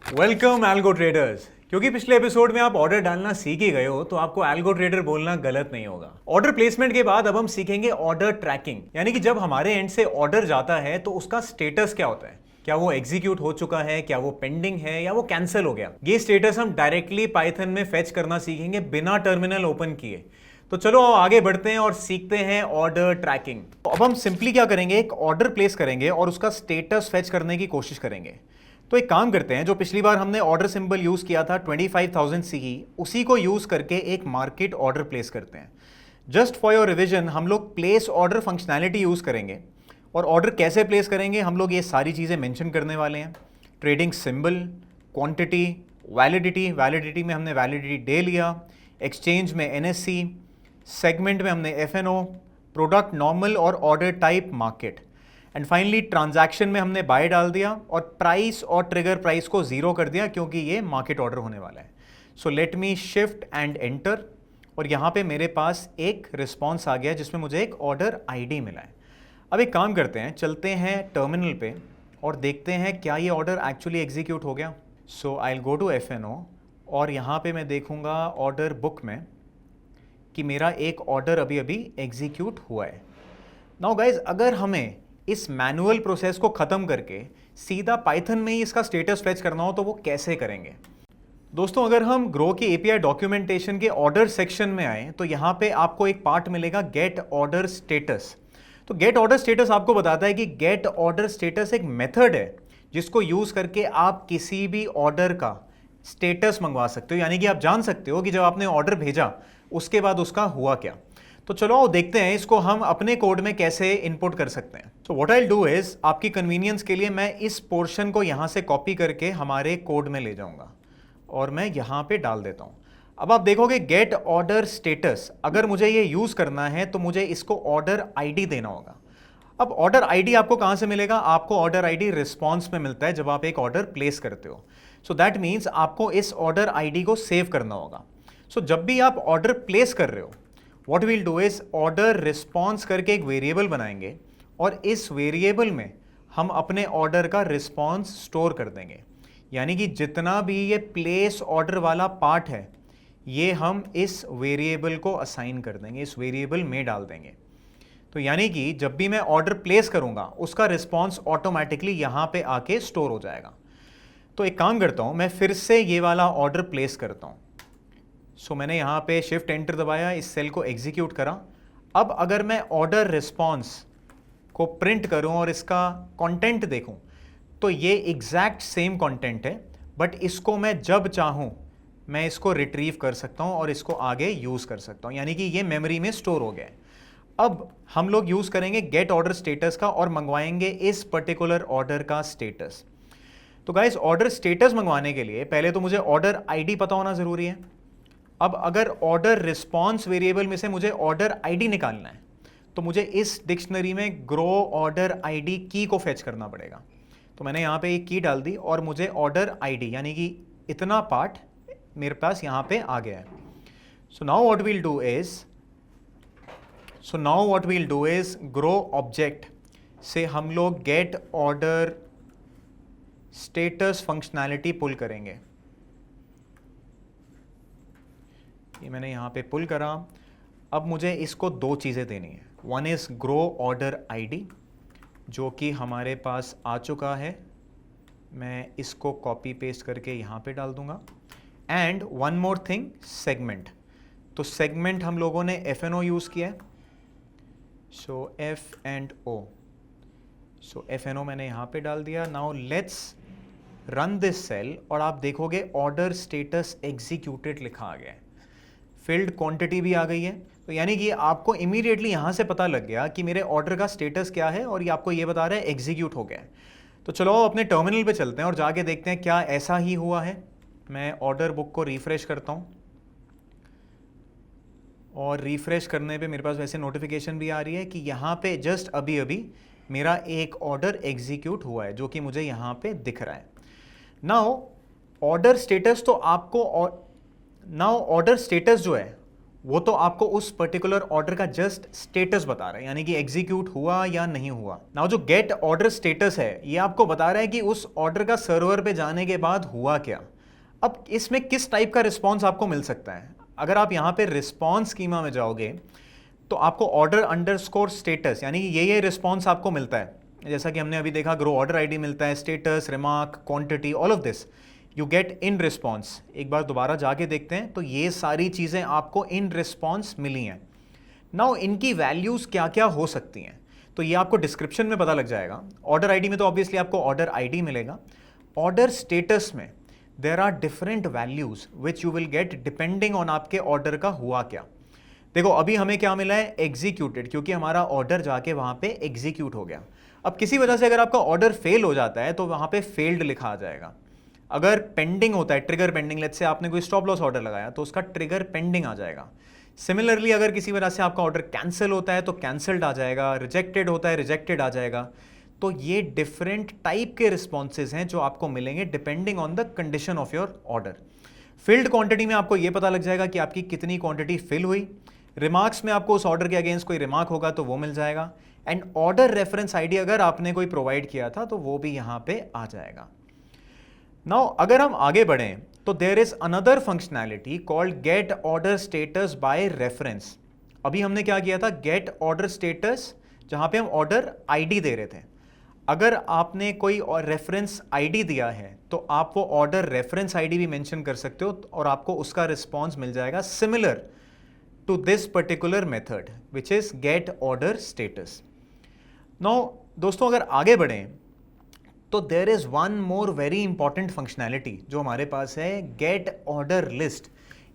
Welcome algo traders. क्योंकि पिछले episode में आप ऑर्डर डालना सीख ही गए हो तो आपको एल्गो ट्रेडर बोलना गलत नहीं होगा। ऑर्डर प्लेसमेंट के बाद अब हम सीखेंगे ऑर्डर ट्रैकिंग, यानी कि जब हमारे एंड से ऑर्डर जाता है तो उसका स्टेटस क्या होता है। क्या वो एग्जीक्यूट हो चुका है, क्या वो पेंडिंग है, या वो कैंसिल हो गया। ये स्टेटस हम डायरेक्टली पाइथन में फेच करना सीखेंगे बिना टर्मिनल ओपन किए। तो चलो आगे बढ़ते हैं और सीखते हैं ऑर्डर ट्रैकिंग। अब हम सिंपली क्या करेंगे, एक ऑर्डर प्लेस करेंगे और उसका स्टेटस फेच करने की कोशिश करेंगे। तो एक काम करते हैं, जो पिछली बार हमने ऑर्डर सिंबल यूज किया था 25,000 सीई, उसी को यूज करके एक मार्केट ऑर्डर प्लेस करते हैं। जस्ट फॉर योर रिविजन हम लोग प्लेस ऑर्डर फंक्शनैलिटी यूज करेंगे। और ऑर्डर कैसे प्लेस करेंगे हम लोग ये सारी चीज़ें मेंशन करने वाले हैं। Trading symbol, quantity, validity, validity में हमने वैलिडिटी डे लिया, एक्सचेंज में एनएससी, सेगमेंट में हमने एफएनओ, प्रोडक्ट नॉर्मल और order type market, and finally transaction में हमने बाय डाल दिया और प्राइस और ट्रिगर प्राइस को जीरो कर दिया क्योंकि ये मार्केट ऑर्डर होने वाला है। So let me shift and enter, और यहाँ पे मेरे पास एक रिस्पॉन्स आ गया जिसमें मुझे एक ऑर्डर आईडी मिला है। अब एक काम करते हैं, चलते हैं टर्मिनल पे और देखते हैं क्या ये ऑर्डर एक्चुअली एग्जीक्यूट हो गया। So I will go to FNO और यहाँ पे मैं देखूँगा ऑर्डर बुक में कि मेरा एक ऑर्डर अभी अभी एग्जीक्यूट हुआ है। नाउ गाइज, अगर हमें इस मैनुअल प्रोसेस को ख़त्म करके सीधा पाइथन में ही इसका स्टेटस फेच करना हो तो वो कैसे करेंगे। दोस्तों, अगर हम ग्रो के एपीआई डॉक्यूमेंटेशन के ऑर्डर सेक्शन में आए तो यहाँ पे आपको एक पार्ट मिलेगा गेट ऑर्डर स्टेटस। तो गेट ऑर्डर स्टेटस आपको बताता है कि गेट ऑर्डर स्टेटस एक मेथड है जिसको यूज़ करके आप किसी भी ऑर्डर का स्टेटस मंगवा सकते हो, यानी कि आप जान सकते हो कि जब आपने ऑर्डर भेजा उसके बाद उसका हुआ क्या। तो चलो आओ देखते हैं इसको हम अपने कोड में कैसे इनपुट कर सकते हैं। तो what I will do is, आपकी कन्वीनियंस के लिए मैं इस पोर्शन को यहाँ से कॉपी करके हमारे कोड में ले जाऊँगा और मैं यहाँ पे डाल देता हूँ। अब आप देखोगे गेट ऑर्डर स्टेटस, अगर मुझे ये यूज़ करना है तो मुझे इसको ऑर्डर आईडी देना होगा। अब ऑर्डर आईडी आपको कहाँ से मिलेगा, आपको ऑर्डर आईडी रिस्पॉन्स में मिलता है जब आप एक ऑर्डर प्लेस करते हो। सो दैट मीन्स आपको इस ऑर्डर आईडी को सेव करना होगा। सो जब भी आप ऑर्डर प्लेस कर रहे हो, what we'll do is order response करके एक वेरिएबल बनाएंगे और इस वेरिएबल में हम अपने ऑर्डर का रिस्पॉन्स स्टोर कर देंगे। यानी कि जितना भी ये प्लेस ऑर्डर वाला पार्ट है ये हम इस वेरिएबल को असाइन कर देंगे, इस वेरिएबल में डाल देंगे। तो यानी कि जब भी मैं ऑर्डर प्लेस करूंगा उसका रिस्पॉन्स ऑटोमेटिकली यहाँ पे आके स्टोर हो जाएगा। तो एक काम करता हूँ, मैं फिर से ये वाला ऑर्डर प्लेस करता हूँ। सो मैंने यहाँ पे शिफ्ट एंटर दबाया, इस सेल को एग्जीक्यूट करा। अब अगर मैं ऑर्डर रिस्पॉन्स को प्रिंट करूँ और इसका कंटेंट देखूँ तो ये एग्जैक्ट सेम कंटेंट है, बट इसको मैं जब चाहूँ मैं इसको रिट्रीव कर सकता हूँ और इसको आगे यूज़ कर सकता हूँ, यानी कि ये मेमोरी में स्टोर हो गया है। अब हम लोग यूज़ करेंगे गेट ऑर्डर स्टेटस का और मंगवाएंगे इस पर्टिकुलर ऑर्डर का स्टेटस। तो गाइस, ऑर्डर स्टेटस मंगवाने के लिए पहले तो मुझे ऑर्डर आईडी पता होना ज़रूरी है। अब अगर ऑर्डर रिस्पॉन्स वेरिएबल में से मुझे ऑर्डर आईडी निकालना है तो मुझे इस डिक्शनरी में ग्रो ऑर्डर आईडी की को फेच करना पड़ेगा। तो मैंने यहाँ पे एक की डाल दी और मुझे ऑर्डर आईडी यानी कि इतना पार्ट मेरे पास यहाँ पे आ गया है। So now what we'll do is Groww object से हम लोग get order status functionality pull करेंगे। ये मैंने यहाँ पे पुल करा। अब मुझे इसको दो चीज़ें देनी है। One is grow order ID जो कि हमारे पास आ चुका है, मैं इसको कॉपी पेस्ट करके यहाँ पे डाल दूँगा। And one more thing, segment. तो सेगमेंट हम लोगों ने एफएनओ यूज़ किया है, so F and O. So FNO मैंने यहाँ पे डाल दिया। Now let's run this cell और आप देखोगे ऑर्डर स्टेटस एग्जीक्यूटेड लिखा आ गया है, फिल्ड क्वांटिटी भी आ गई है। तो यानी कि आपको इमीडिएटली यहाँ से पता लग गया कि मेरे ऑर्डर का स्टेटस क्या है और ये आपको ये बता रहा है एग्जीक्यूट हो गया है। तो चलो अपने टर्मिनल पे चलते हैं और जाके देखते हैं क्या ऐसा ही हुआ है। मैं ऑर्डर बुक को रिफ्रेश करता हूँ और रिफ्रेश करने पे मेरे पास वैसे नोटिफिकेशन भी आ रही है कि यहाँ पे जस्ट अभी अभी मेरा एक ऑर्डर एग्जीक्यूट हुआ है जो कि मुझे यहाँ पे दिख रहा है। नाउ ऑर्डर स्टेटस तो आपको नाउ ऑर्डर स्टेटस जो है वो तो आपको उस पर्टिकुलर ऑर्डर का जस्ट स्टेटस बता रहा है, यानी कि एग्जीक्यूट हुआ या नहीं हुआ। नाउ जो गेट ऑर्डर स्टेटस है ये आपको बता रहा है कि उस ऑर्डर का सर्वर पे जाने के बाद हुआ क्या। अब इसमें किस टाइप का रिस्पॉन्स आपको मिल सकता है? अगर आप यहाँ पे रिस्पॉन्स स्कीमा में जाओगे तो आपको ऑर्डर अंडरस्कोर स्टेटस यानी कि ये रिस्पॉन्स आपको मिलता है। जैसा कि हमने अभी देखा, ग्रो ऑर्डर आईडी मिलता है, status, remark, quantity, all of this you get in response. एक बार दोबारा जाके देखते हैं तो ये सारी चीज़ें आपको इन रिस्पॉन्स मिली हैं। नाउ इनकी वैल्यूज़ क्या क्या हो सकती हैं तो ये आपको डिस्क्रिप्शन में पता लग जाएगा। ऑर्डर आईडी में तो ऑब्वियसली आपको ऑर्डर आईडी मिलेगा। ऑर्डर स्टेटस में there are different values which you will get depending on आपके ऑर्डर का हुआ क्या। देखो अभी हमें क्या मिला है? एग्जीक्यूटेड, क्योंकि हमारा ऑर्डर जाके वहां पे एग्जीक्यूट हो गया। अब किसी वजह से अगर आपका ऑर्डर फेल हो जाता है तो वहां पे फेल्ड लिखा आ जाएगा। अगर पेंडिंग होता है, ट्रिगर पेंडिंग, लेट्स से आपने कोई स्टॉप लॉस ऑर्डर लगाया तो उसका ट्रिगर पेंडिंग आ जाएगा। सिमिलरली अगर किसी वजह से आपका ऑर्डर कैंसिल होता है तो कैंसल्ड आ जाएगा, रिजेक्टेड होता है रिजेक्टेड आ जाएगा। तो ये डिफरेंट टाइप के रिस्पॉन्सेज हैं जो आपको मिलेंगे depending on the condition of your order. Field quantity में आपको ये पता लग जाएगा कि आपकी कितनी क्वांटिटी फिल हुई। रिमार्क्स में आपको उस ऑर्डर के अगेंस्ट कोई रिमार्क होगा तो वो मिल जाएगा। एंड ऑर्डर रेफरेंस आईडी अगर आपने कोई प्रोवाइड किया था तो वो भी यहाँ पे आ जाएगा। नाउ अगर हम आगे बढ़ें तो there is another functionality called get order status by reference. अभी हमने क्या किया था? गेट ऑर्डर स्टेटस, जहां पे हम ऑर्डर आईडी दे रहे थे। अगर आपने कोई और रेफरेंस आईडी दिया है तो आप वो ऑर्डर रेफरेंस आईडी भी मेंशन कर सकते हो और आपको उसका रिस्पॉन्स मिल जाएगा similar to this particular method which is get order status. Now दोस्तों अगर आगे बढ़ें तो there is one more very important functionality जो हमारे पास है, गेट ऑर्डर लिस्ट।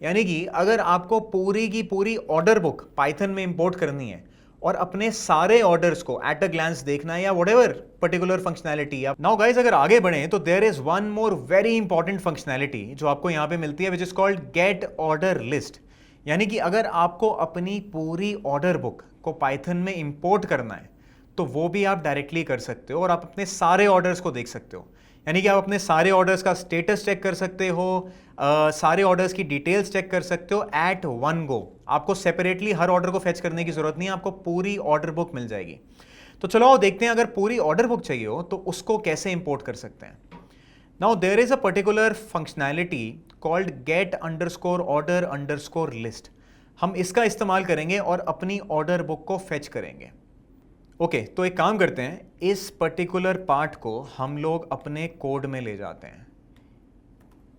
यानी कि अगर आपको पूरी की पूरी ऑर्डर बुक पाइथन में इंपोर्ट करनी है और अपने सारे ऑर्डर्स को एट अ ग्लांस देखना है या whatever particular functionality. Now guys अगर आगे बढ़ें तो there is one more very important functionality जो आपको यहां पे मिलती है which is called get order list. यानी कि अगर आपको अपनी पूरी ऑर्डर बुक को पाइथन में इंपोर्ट करना है तो वो भी आप डायरेक्टली कर सकते हो और आप अपने सारे ऑर्डर्स को देख सकते हो। यानी कि आप अपने सारे ऑर्डर्स का स्टेटस चेक कर सकते हो, सारे ऑर्डर्स की डिटेल्स चेक कर सकते हो एट वन गो। आपको सेपरेटली हर ऑर्डर को फेच करने की जरूरत नहीं है, आपको पूरी ऑर्डर बुक मिल जाएगी। तो चलो आओ देखते हैं अगर पूरी ऑर्डर बुक चाहिए हो तो उसको कैसे इंपोर्ट कर सकते हैं। Now there is a particular functionality called get underscore order underscore list. हम इसका इस्तेमाल करेंगे और अपनी ऑर्डर बुक को फेच करेंगे। ओके, तो एक काम करते हैं, इस पर्टिकुलर पार्ट को हम लोग अपने कोड में ले जाते हैं।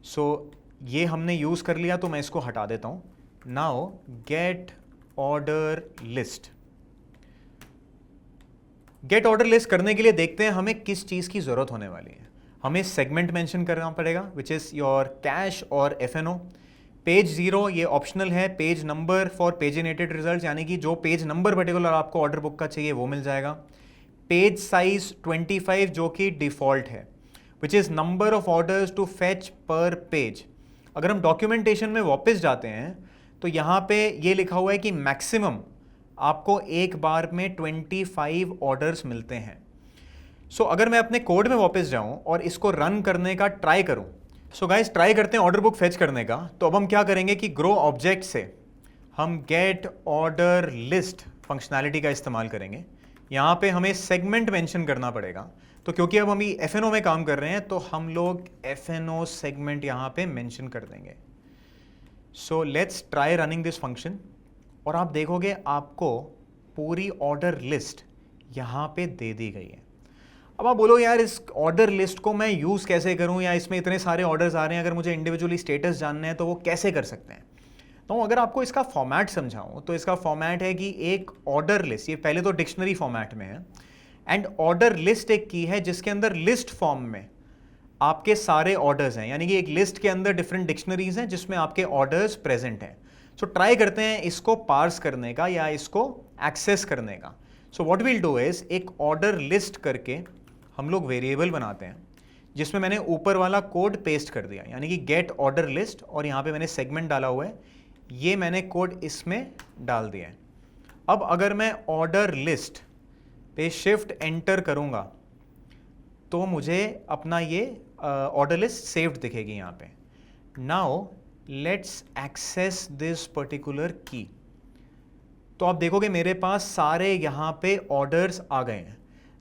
सो ये हमने यूज कर लिया तो मैं इसको हटा देता हूं। Now get order list. Gate order list करने के लिए देखते हैं हमें किस चीज की जरूरत होने वाली है। हमें सेगमेंट मेंशन करना पड़ेगा विच इज योर कैश और FNO। पेज 0 ये ऑप्शनल है। पेज नंबर फॉर पेजिनेटेड रिजल्ट, यानी कि जो पेज नंबर पर्टिकुलर आपको ऑर्डर बुक का चाहिए वो मिल जाएगा। पेज साइज 25 जो कि डिफॉल्ट है, which is number of orders to fetch per page. अगर हम डॉक्यूमेंटेशन में वापस जाते हैं तो यहाँ पे ये लिखा हुआ है कि मैक्सिमम आपको एक बार में 25 ऑर्डर्स मिलते हैं। सो अगर मैं अपने कोड में वापस जाऊं और इसको रन करने का ट्राई करूं, सो गाइस ट्राई करते हैं ऑर्डर बुक फेच करने का। तो अब हम क्या करेंगे कि ग्रो ऑब्जेक्ट से हम गेट ऑर्डर लिस्ट फंक्शनैलिटी का इस्तेमाल करेंगे। यहाँ पे हमें सेगमेंट मेंशन करना पड़ेगा। तो क्योंकि अब हम FNO में काम कर रहे हैं तो हम लोग FNO सेगमेंट यहाँ पे मेंशन कर देंगे। So let's try running this function और आप देखोगे आपको पूरी ऑर्डर लिस्ट यहाँ पे दे दी गई है। अब आप बोलो यार इस ऑर्डर लिस्ट को मैं यूज़ कैसे करूं, या इसमें इतने सारे ऑर्डर्स आ रहे हैं, अगर मुझे इंडिविजुअली स्टेटस जानने हैं तो वो कैसे कर सकते हैं। तो अगर आपको इसका फॉर्मेट समझाऊं तो इसका फॉर्मेट है कि एक ऑर्डर लिस्ट, ये पहले तो डिक्शनरी फॉर्मेट में है, एंड ऑर्डर लिस्ट एक की है जिसके अंदर लिस्ट फॉर्म में आपके सारे ऑर्डर्स हैं। यानी कि एक लिस्ट के अंदर डिफरेंट डिक्शनरीज हैं जिसमें आपके ऑर्डर्स प्रेजेंट हैं। सो ट्राई करते हैं इसको पार्स करने का या इसको एक्सेस करने का। So what will do is एक ऑर्डर लिस्ट करके हम लोग वेरिएबल बनाते हैं जिसमें मैंने ऊपर वाला कोड पेस्ट कर दिया, यानी कि गेट ऑर्डर लिस्ट, और यहाँ पे मैंने सेगमेंट डाला हुआ है, ये मैंने कोड इसमें डाल दिया है। अब अगर मैं ऑर्डर लिस्ट पे शिफ्ट एंटर करूँगा तो मुझे अपना ये ऑर्डर लिस्ट सेव्ड दिखेगी यहाँ पे। Now let's access this particular key. तो आप देखोगे मेरे पास सारे यहाँ पे ऑर्डर्स आ गए हैं।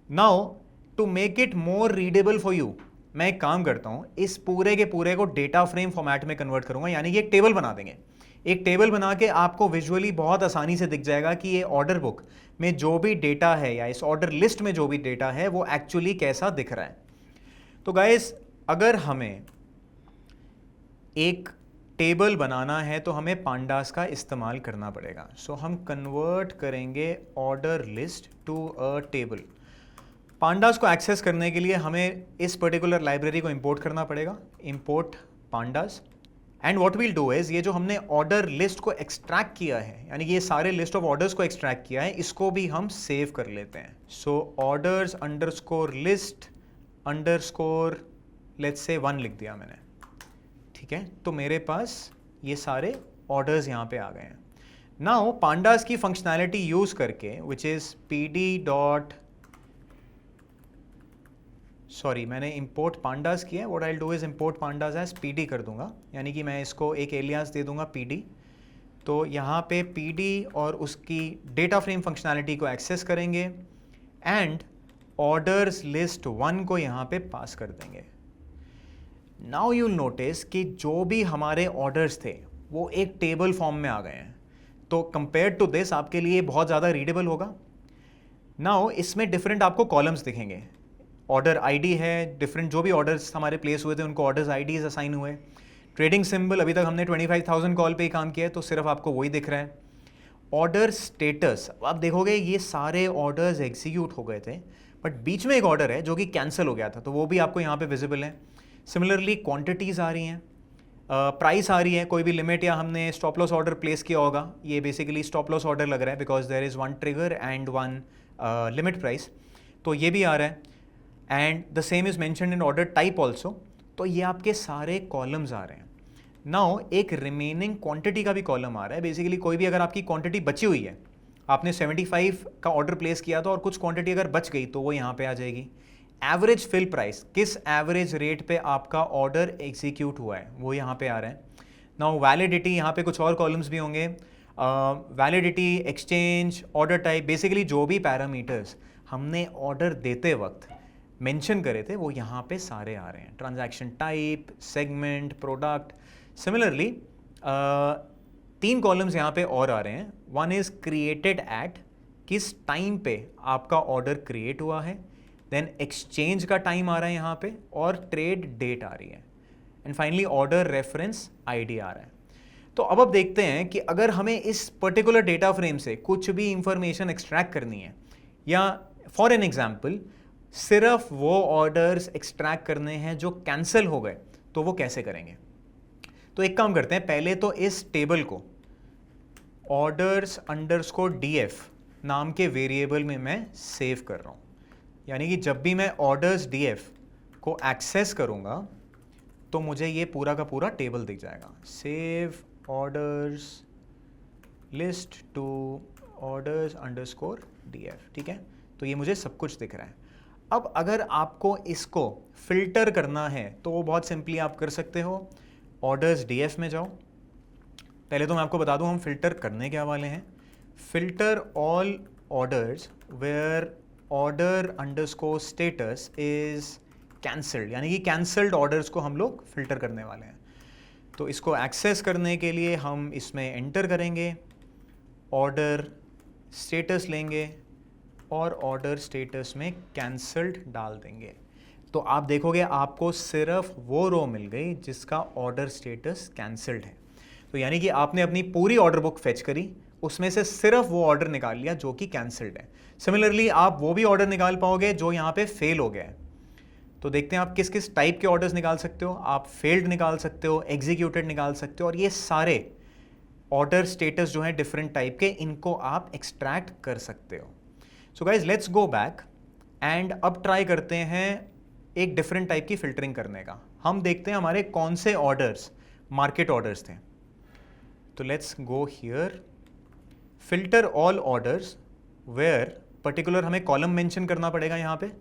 Now to make it more readable for you, मैं एक काम करता हूँ, इस पूरे के पूरे को डेटा फ्रेम फॉर्मेट में कन्वर्ट करूंगा, यानी कि एक टेबल बना देंगे। एक टेबल बना के आपको विजुअली बहुत आसानी से दिख जाएगा कि ये ऑर्डर बुक में जो भी डेटा है या इस ऑर्डर लिस्ट में जो भी डेटा है वो एक्चुअली कैसा दिख रहा है। तो गाइस, अगर हमें एक टेबल बनाना है तो हमें पांडास का इस्तेमाल करना पड़ेगा। सो हम कन्वर्ट करेंगे order list to a table. Pandas को एक्सेस करने के लिए हमें इस पर्टिकुलर लाइब्रेरी को इंपोर्ट करना पड़ेगा, import pandas. And what we'll do is, ये जो हमने ऑर्डर लिस्ट को एक्सट्रैक्ट किया है, यानी कि ये सारे लिस्ट ऑफ ऑर्डर्स को एक्सट्रैक्ट किया है, इसको भी हम सेव कर लेते हैं। So orders underscore list underscore let's से 1 लिख दिया मैंने, ठीक है। तो मेरे पास ये सारे ऑर्डर्स यहाँ पे आ गए हैं। नाउ पांडास की फंक्शनैलिटी यूज करके which is PD dot, sorry मैंने इंपोर्ट पांडास किया है, what I will do is import pandas as PD कर दूंगा, यानी कि मैं इसको एक एलियास दे दूंगा पीडी। तो यहाँ पे पीडी और उसकी डेटा फ्रेम फंक्शनैलिटी को एक्सेस करेंगे एंड ऑर्डर्स लिस्ट 1 को यहाँ पे पास कर देंगे। नाउ यू विल नोटिस कि जो भी हमारे ऑर्डर्स थे वो एक टेबल फॉर्म में आ गए हैं। तो कंपेयर टू दिस आपके लिए बहुत ज़्यादा रीडेबल होगा। नाउ इसमें डिफरेंट आपको कॉलम्स दिखेंगे, ऑर्डर आईडी है, डिफरेंट जो भी ऑर्डर्स हमारे प्लेस हुए थे उनको ऑर्डर्स आईडीज असाइन हुए। ट्रेडिंग सिंबल, अभी तक हमने 25,000 कॉल पे ही काम किया है तो सिर्फ आपको वही दिख रहा है। ऑर्डर स्टेटस, आप देखोगे ये सारे ऑर्डर्स एग्जीक्यूट हो गए थे, बट बीच में एक ऑर्डर है जो कि कैंसिल हो गया था, तो वो भी आपको यहाँ पे विजिबल है। सिमिलरली क्वांटिटीज़ आ रही हैं, प्राइस आ रही है, कोई भी लिमिट या हमने स्टॉप लॉस ऑर्डर प्लेस किया होगा, ये बेसिकली स्टॉप लॉस ऑर्डर लग रहा है because there is 1 trigger and 1 limit price, तो ये भी आ रहा है। And the same is mentioned in order type also. तो ये आपके सारे कॉलम्स आ रहे हैं। नाउ एक रिमेनिंग क्वांटिटी का भी कॉलम आ रहा है। बेसिकली कोई भी अगर आपकी क्वांटिटी बची हुई है, आपने 75 का ऑर्डर प्लेस किया था और कुछ क्वांटिटी अगर बच गई तो वो यहाँ पे आ जाएगी। एवरेज फिल प्राइस, किस एवरेज रेट पे आपका ऑर्डर एग्जीक्यूट हुआ है, वो यहाँ पे आ रहा है। नाउ वैलिडिटी, यहाँ पे कुछ और कॉलम्स भी होंगे, validity, exchange, order type, basically जो भी पैरामीटर्स हमने ऑर्डर देते वक्त मेंशन करे थे वो यहाँ पे सारे आ रहे हैं। Transaction type, segment, product. Similarly 3 columns यहाँ पे और आ रहे हैं। 1 इज क्रिएटेड एट, किस टाइम पे आपका ऑर्डर क्रिएट हुआ है, देन एक्सचेंज का टाइम आ रहा है यहाँ पे, और ट्रेड डेट आ रही है, and finally order reference ID आ रहा है। तो अब देखते हैं कि अगर हमें इस पर्टिकुलर डेटा फ्रेम से कुछ भी इंफॉर्मेशन एक्सट्रैक्ट करनी है, या फॉर एन एग्जाम्पल सिर्फ वो ऑर्डर्स एक्सट्रैक्ट करने हैं जो कैंसिल हो गए, तो वो कैसे करेंगे। तो एक काम करते हैं, पहले तो इस टेबल को ऑर्डर्स अंडरस्कोर डीएफ नाम के वेरिएबल में मैं सेव कर रहा हूँ, यानी कि जब भी मैं ऑर्डर्स डीएफ को एक्सेस करूँगा तो मुझे ये पूरा का पूरा टेबल दिख जाएगा। Save orders list to orders underscore DF, ठीक है। तो ये मुझे सब कुछ दिख रहा है। अब अगर आपको इसको फिल्टर करना है तो वो बहुत सिंपली आप कर सकते हो, ऑर्डर्स डीएफ में जाओ। पहले तो मैं आपको बता दूं हम फिल्टर करने क्या वाले हैं। Filter all orders where order underscore status is cancelled, यानी कि कैंसल्ड ऑर्डर्स को हम लोग फिल्टर करने वाले हैं। तो इसको एक्सेस करने के लिए हम इसमें एंटर करेंगे, ऑर्डर स्टेटस लेंगे और ऑर्डर स्टेटस में कैंसल्ड डाल देंगे। तो आप देखोगे आपको सिर्फ वो रो मिल गई जिसका ऑर्डर स्टेटस कैंसल्ड है। तो यानी कि आपने अपनी पूरी ऑर्डर बुक फेच करी, उसमें से सिर्फ वो ऑर्डर निकाल लिया जो कि कैंसल्ड है। सिमिलरली आप वो भी ऑर्डर निकाल पाओगे जो यहाँ पे फेल हो गया है। तो देखते हैं आप किस किस टाइप के ऑर्डर्स निकाल सकते हो। आप फेल्ड निकाल सकते हो, एग्जीक्यूटेड निकाल सकते हो, और ये सारे ऑर्डर स्टेटस जो हैं डिफरेंट टाइप के, इनको आप एक्सट्रैक्ट कर सकते हो। So guys let's go back and अब ट्राई करते हैं एक डिफरेंट टाइप की फिल्टरिंग करने का। हम देखते हैं हमारे कौन से ऑर्डर्स मार्केट ऑर्डर्स थे। तो let's go here, filter all orders where particular हमें कॉलम मेंशन करना पड़ेगा यहाँ पे,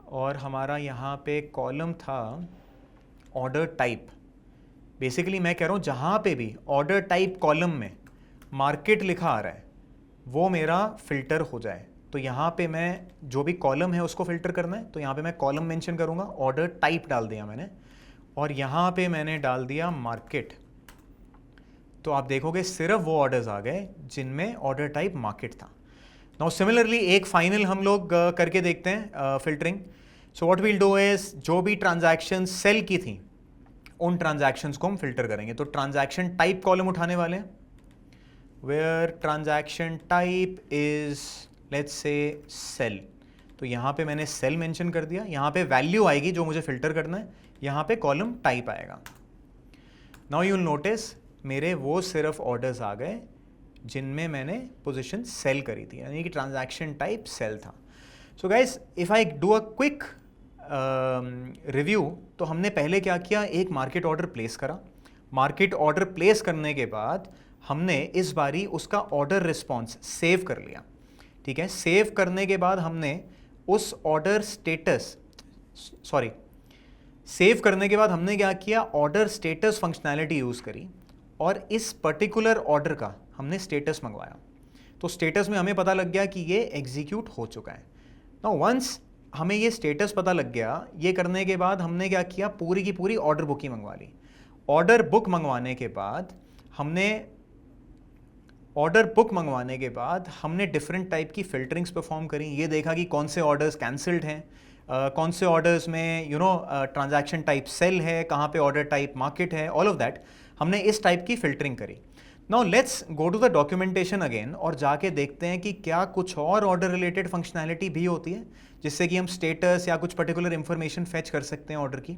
और हमारा यहाँ पे कॉलम था ऑर्डर टाइप। बेसिकली मैं कह रहा हूँ जहाँ पे भी ऑर्डर टाइप कॉलम में मार्केट लिखा आ रहा है वो मेरा फिल्टर हो जाए। तो यहाँ पे मैं जो भी कॉलम है उसको फिल्टर करना है, तो यहाँ पे मैं कॉलम मेंशन करूँगा, ऑर्डर टाइप डाल दिया मैंने, और यहाँ पे मैंने डाल दिया मार्केट। तो आप देखोगे सिर्फ वो ऑर्डर्स आ गए जिनमें ऑर्डर टाइप मार्केट था। नाउ सिमिलरली एक फाइनल हम लोग करके देखते हैं filtering. So what we'll do is जो भी ट्रांजैक्शन सेल की थी उन ट्रांजैक्शंस को हम फिल्टर करेंगे। तो ट्रांजैक्शन टाइप कॉलम उठाने वाले हैं, where transaction type is let's say sell. तो यहाँ पे मैंने सेल मेंशन कर दिया, यहाँ पे वैल्यू आएगी जो मुझे फिल्टर करना है, यहाँ पे कॉलम टाइप आएगा। नाउ यू विल नोटिस मेरे वो सिर्फ ऑर्डर्स आ गए जिनमें मैंने पोजीशन सेल करी थी, यानी कि ट्रांजैक्शन टाइप सेल था। So guys if I do a quick review, तो हमने पहले क्या किया, एक मार्केट ऑर्डर प्लेस करा। मार्केट ऑर्डर प्लेस करने के बाद हमने इस बारी उसका ऑर्डर रिस्पॉन्स सेव कर लिया, ठीक है। सेव करने के बाद हमने उस ऑर्डर स्टेटस सेव करने के बाद हमने क्या किया, ऑर्डर स्टेटस फंक्शनैलिटी यूज़ करी और इस पर्टिकुलर ऑर्डर का हमने स्टेटस मंगवाया। तो स्टेटस में हमें पता लग गया कि ये एग्जीक्यूट हो चुका है। नाउ वंस हमें ये स्टेटस पता लग गया, ये करने के बाद हमने क्या किया, पूरी की पूरी ऑर्डर बुक ही मंगवा ली। ऑर्डर बुक मंगवाने के बाद हमने डिफरेंट टाइप की फिल्टरिंग्स परफॉर्म करी। ये देखा कि कौन से ऑर्डर्स कैंसिल्ड हैं, कौन से ऑर्डर्स में ट्रांजैक्शन टाइप सेल है, कहाँ पे ऑर्डर टाइप मार्केट है, ऑल ऑफ दैट हमने इस टाइप की फिल्टरिंग करी। Now let's go to the documentation again और जाके देखते हैं कि क्या कुछ और ऑर्डर रिलेटेड फंक्शनैलिटी भी होती है जिससे कि हम स्टेटस या कुछ पर्टिकुलर इंफॉर्मेशन फेच कर सकते हैं ऑर्डर की।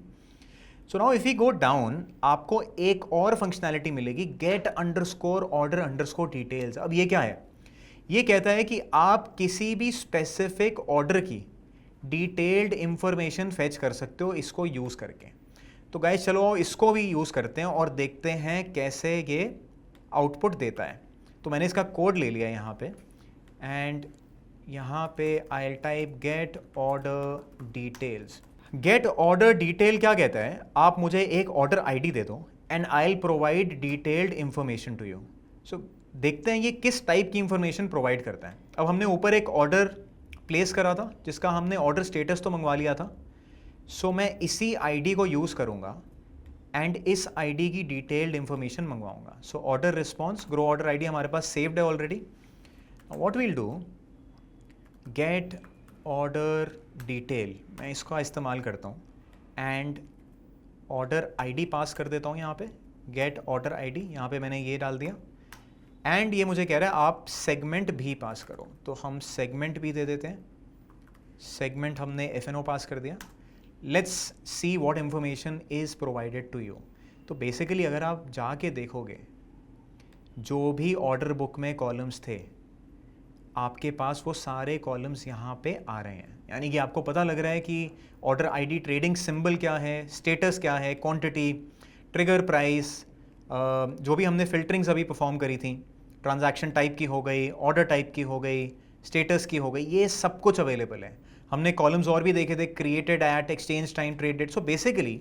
So now if you go down, आपको एक और फंक्शनैलिटी मिलेगी, get underscore order underscore details. अब ये क्या है, ये कहता है कि आप किसी भी स्पेसिफिक ऑर्डर की डिटेल्ड इंफॉर्मेशन फेच कर सकते हो इसको यूज़ करके। तो गाइस चलो इसको भी यूज़ करते हैं और देखते हैं कैसे ये आउटपुट देता है। तो मैंने इसका कोड ले लिया यहाँ पे, एंड यहाँ पे I will type gate order details. Gate order detail क्या कहता है, आप मुझे एक ऑर्डर आईडी दे दो and I will provide detailed information to you. So देखते हैं ये किस टाइप की इंफॉर्मेशन प्रोवाइड करता है। अब हमने ऊपर एक ऑर्डर प्लेस करा था जिसका हमने ऑर्डर स्टेटस तो मंगवा लिया था। सो मैं इसी आईडी को यूज़ करूँगा एंड इस आईडी की डिटेल्ड इंफॉर्मेशन मंगवाऊंगा। So order response Groww order ID हमारे पास सेव्ड है already. What will do, get order detail, मैं इसका इस्तेमाल करता हूँ एंड ऑर्डर आईडी पास कर देता हूँ यहाँ पे, गेट ऑर्डर आईडी, यहाँ पे मैंने ये डाल दिया एंड ये मुझे कह रहा है आप सेगमेंट भी पास करो। तो हम सेगमेंट भी दे देते हैं, सेगमेंट हमने FNO पास कर दिया। Let's see what information is provided to you. तो बेसिकली अगर आप जाके देखोगे जो भी ऑर्डर बुक में कॉलम्स थे, आपके पास वो सारे कॉलम्स यहाँ पे आ रहे हैं, यानी कि आपको पता लग रहा है कि ऑर्डर आईडी, ट्रेडिंग सिंबल क्या है, स्टेटस क्या है, क्वांटिटी, ट्रिगर प्राइस, जो भी हमने फिल्टरिंग्स अभी परफॉर्म करी थी, ट्रांजैक्शन टाइप की हो गई, ऑर्डर टाइप की हो गई, स्टेटस की हो गई, ये सब कुछ अवेलेबल है। हमने कॉलम्स और भी देखे थे, created at, exchange time, traded. So basically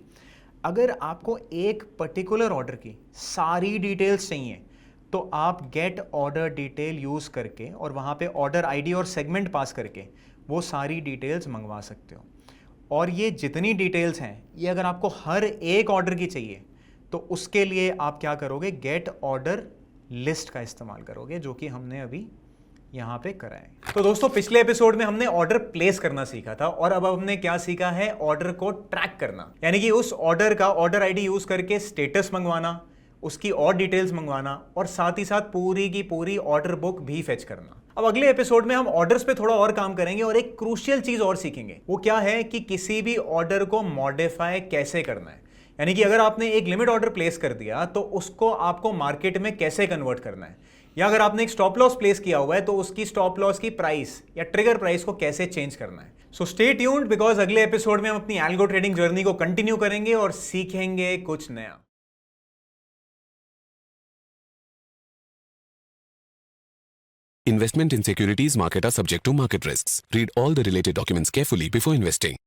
अगर आपको एक पर्टिकुलर ऑर्डर की सारी डिटेल्स चाहिए तो आप गेट ऑर्डर डिटेल यूज़ करके और वहाँ पे ऑर्डर आईडी और सेगमेंट पास करके वो सारी डिटेल्स मंगवा सकते हो। और ये जितनी डिटेल्स हैं, ये अगर आपको हर एक ऑर्डर की चाहिए तो उसके लिए आप क्या करोगे, गेट ऑर्डर लिस्ट का इस्तेमाल करोगे, जो कि हमने अभी यहाँ पे करा है। तो दोस्तों पिछले एपिसोड में हमने ऑर्डर प्लेस करना सीखा था और अब हमने क्या सीखा है, ऑर्डर को ट्रैक करना, यानी कि उस ऑर्डर का ऑर्डर आईडी यूज करके स्टेटस मंगवाना, उसकी और डिटेल्स मंगवाना और साथ ही साथ पूरी की पूरी ऑर्डर बुक भी फेच करना। अब अगले एपिसोड में हम ऑर्डर्स पे थोड़ा और काम करेंगे और एक क्रूशियल चीज और सीखेंगे। वो क्या है कि किसी भी ऑर्डर को मॉडिफाई कैसे करना है, यानी कि अगर आपने एक लिमिट ऑर्डर प्लेस कर दिया तो उसको आपको मार्केट में कैसे कन्वर्ट करना है, या अगर आपने एक स्टॉप लॉस प्लेस किया हुआ है तो उसकी स्टॉप लॉस की प्राइस या ट्रिगर प्राइस को कैसे चेंज करना है। सो स्टे ट्यून्ड बिकॉज अगले एपिसोड में हम अपनी एल्गो ट्रेडिंग जर्नी को कंटिन्यू करेंगे और सीखेंगे कुछ नया। Investment in securities market are subject to market risks. Read all the related documents carefully before investing.